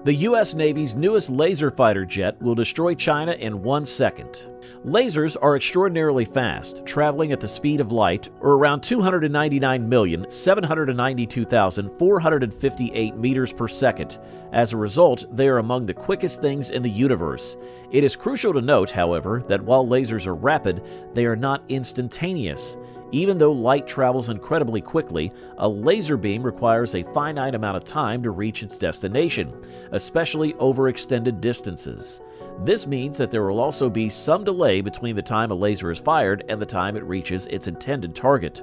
The U.S. Navy's newest laser fighter jet will destroy China in 1 second. Lasers are extraordinarily fast, traveling at the speed of light, or around 299,792,458 meters per second. As a result, they are among the quickest things in the universe. It is crucial to note, however, that while lasers are rapid, they are not instantaneous. Even though light travels incredibly quickly, a laser beam requires a finite amount of time to reach its destination, especially over extended distances. This means that there will also be some delay between the time a laser is fired and the time it reaches its intended target.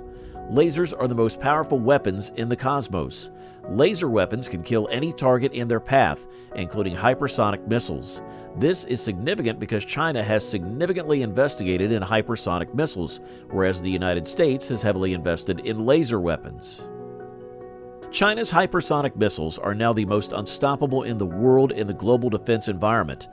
Lasers are the most powerful weapons in the cosmos. Laser weapons can kill any target in their path, including hypersonic missiles. This is significant because China has significantly investigated in hypersonic missiles, whereas the United States has heavily invested in laser weapons. China's hypersonic missiles are now the most unstoppable in the world in the global defense environment.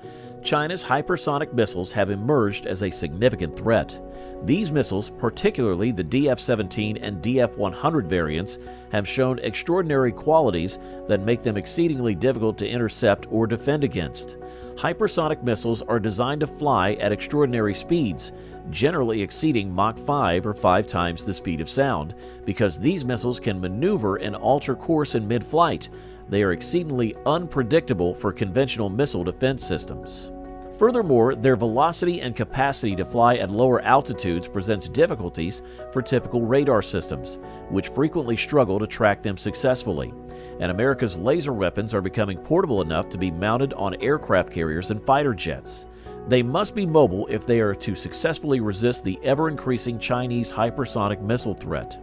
China's hypersonic missiles have emerged as a significant threat. These missiles, particularly the DF-17 and DF-100 variants, have shown extraordinary qualities that make them exceedingly difficult to intercept or defend against. Hypersonic missiles are designed to fly at extraordinary speeds, generally exceeding Mach 5 or 5 times the speed of sound, because these missiles can maneuver and alter course in mid-flight. They are exceedingly unpredictable for conventional missile defense systems. Furthermore, their velocity and capacity to fly at lower altitudes presents difficulties for typical radar systems, which frequently struggle to track them successfully. And America's laser weapons are becoming portable enough to be mounted on aircraft carriers and fighter jets. They must be mobile if they are to successfully resist the ever-increasing Chinese hypersonic missile threat.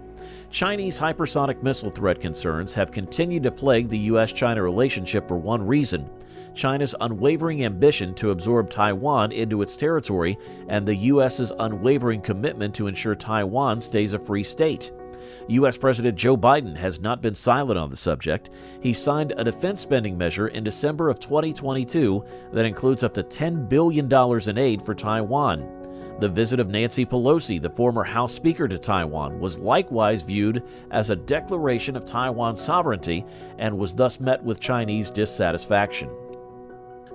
Chinese hypersonic missile threat concerns have continued to plague the U.S.-China relationship for one reason: China's unwavering ambition to absorb Taiwan into its territory and the U.S.'s unwavering commitment to ensure Taiwan stays a free state. U.S. President Joe Biden has not been silent on the subject. He signed a defense spending measure in December of 2022 that includes up to $10 billion in aid for Taiwan. The visit of Nancy Pelosi, the former House Speaker to Taiwan, was likewise viewed as a declaration of Taiwan's sovereignty and was thus met with Chinese dissatisfaction.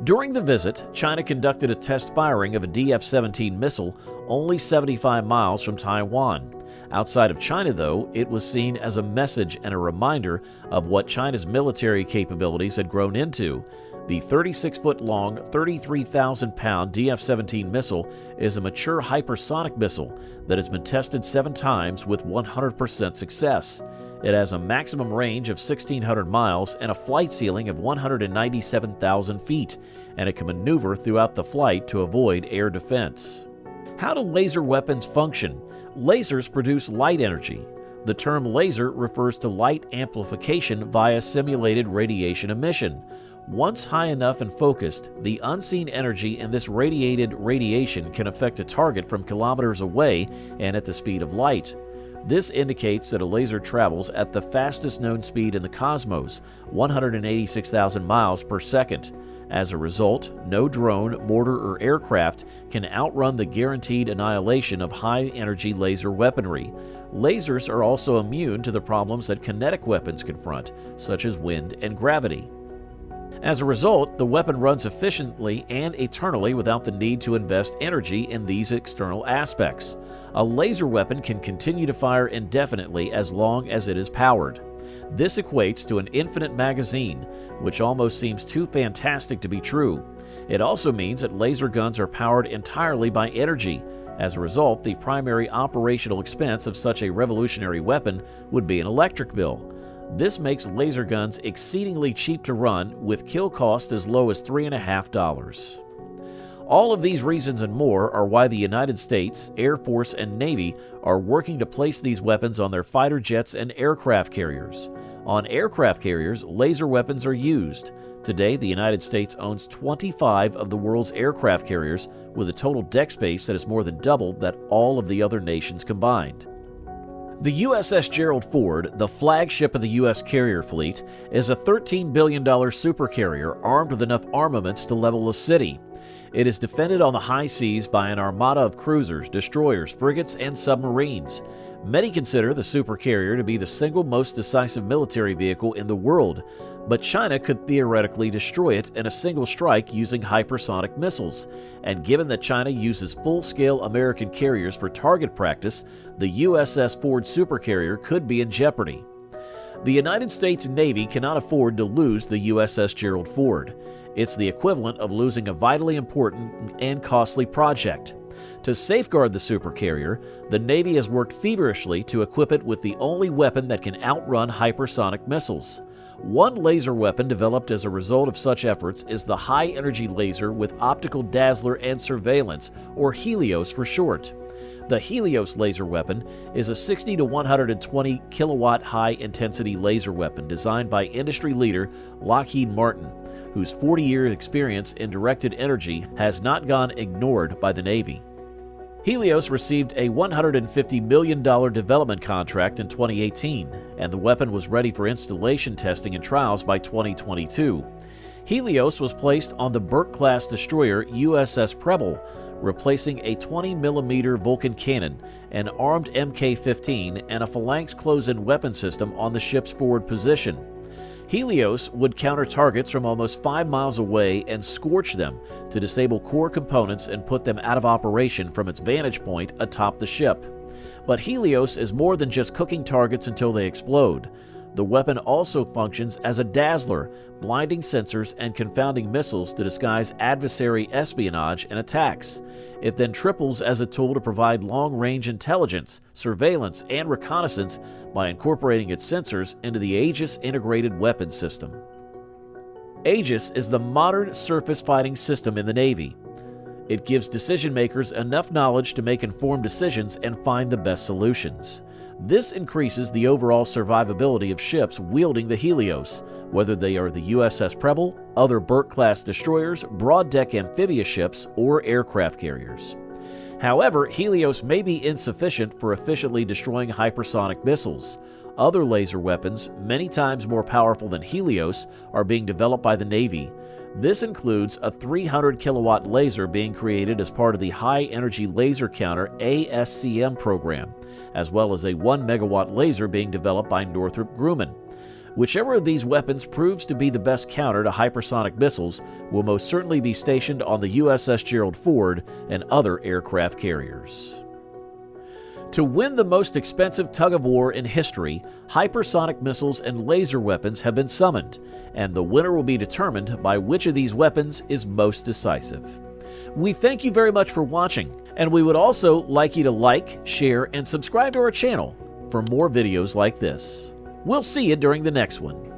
During the visit, China conducted a test firing of a DF-17 missile only 75 miles from Taiwan. Outside of China, though, it was seen as a message and a reminder of what China's military capabilities had grown into. The 36-foot-long, 33,000-pound DF-17 missile is a mature hypersonic missile that has been tested 7 times with 100% success. It has a maximum range of 1,600 miles and a flight ceiling of 197,000 feet, and it can maneuver throughout the flight to avoid air defense. How do laser weapons function? Lasers produce light energy. The term laser refers to light amplification via simulated radiation emission. Once high enough and focused, the unseen energy in this radiated radiation can affect a target from kilometers away and at the speed of light. This indicates that a laser travels at the fastest known speed in the cosmos, 186,000 miles per second. As a result, no drone, mortar, or aircraft can outrun the guaranteed annihilation of high-energy laser weaponry. Lasers are also immune to the problems that kinetic weapons confront, such as wind and gravity. As a result, the weapon runs efficiently and eternally without the need to invest energy in these external aspects. A laser weapon can continue to fire indefinitely as long as it is powered. This equates to an infinite magazine, which almost seems too fantastic to be true. It also means that laser guns are powered entirely by energy. As a result, the primary operational expense of such a revolutionary weapon would be an electric bill. This makes laser guns exceedingly cheap to run, with kill cost as low as $3.50. All of these reasons and more are why the United States, Air Force, and Navy are working to place these weapons on their fighter jets and aircraft carriers. On aircraft carriers, laser weapons are used. Today, the United States owns 25 of the world's aircraft carriers, with a total deck space that is more than double that all of the other nations combined. The USS Gerald Ford, the flagship of the U.S. carrier fleet, is a $13 billion supercarrier armed with enough armaments to level a city. It is defended on the high seas by an armada of cruisers, destroyers, frigates, and submarines. Many consider the supercarrier to be the single most decisive military vehicle in the world, but China could theoretically destroy it in a single strike using hypersonic missiles, and given that China uses full-scale American carriers for target practice, the USS Ford supercarrier could be in jeopardy. The United States Navy cannot afford to lose the USS Gerald Ford. It's the equivalent of losing a vitally important and costly project. To safeguard the supercarrier, the Navy has worked feverishly to equip it with the only weapon that can outrun hypersonic missiles. One laser weapon developed as a result of such efforts is the high-energy laser with optical dazzler and surveillance, or Helios for short. The Helios laser weapon is a 60 to 120 kilowatt high-intensity laser weapon designed by industry leader Lockheed Martin, whose 40-year experience in directed energy has not gone ignored by the Navy. Helios received a $150 million development contract in 2018, and the weapon was ready for installation testing and trials by 2022. Helios was placed on the Burke-class destroyer USS Preble, replacing a 20mm Vulcan cannon, an armed Mk-15, and a phalanx close-in weapon system on the ship's forward position. Helios would counter targets from almost 5 miles away and scorch them to disable core components and put them out of operation from its vantage point atop the ship. But Helios is more than just cooking targets until they explode. The weapon also functions as a dazzler, blinding sensors and confounding missiles to disguise adversary espionage and attacks. It then triples as a tool to provide long-range intelligence, surveillance, and reconnaissance by incorporating its sensors into the Aegis integrated weapons system. Aegis is the modern surface fighting system in the Navy. It gives decision-makers enough knowledge to make informed decisions and find the best solutions. This increases the overall survivability of ships wielding the Helios, whether they are the USS Preble, other Burke-class destroyers, broad-deck amphibious ships, or aircraft carriers. However, Helios may be insufficient for efficiently destroying hypersonic missiles. Other laser weapons, many times more powerful than Helios, are being developed by the Navy. This includes a 300-kilowatt laser being created as part of the High Energy Laser Counter ASCM program, as well as a 1-megawatt laser being developed by Northrop Grumman. Whichever of these weapons proves to be the best counter to hypersonic missiles will most certainly be stationed on the USS Gerald Ford and other aircraft carriers. To win the most expensive tug-of-war in history, hypersonic missiles and laser weapons have been summoned, and the winner will be determined by which of these weapons is most decisive. We thank you very much for watching, and we would also like you to like, share, and subscribe to our channel for more videos like this. We'll see you during the next one.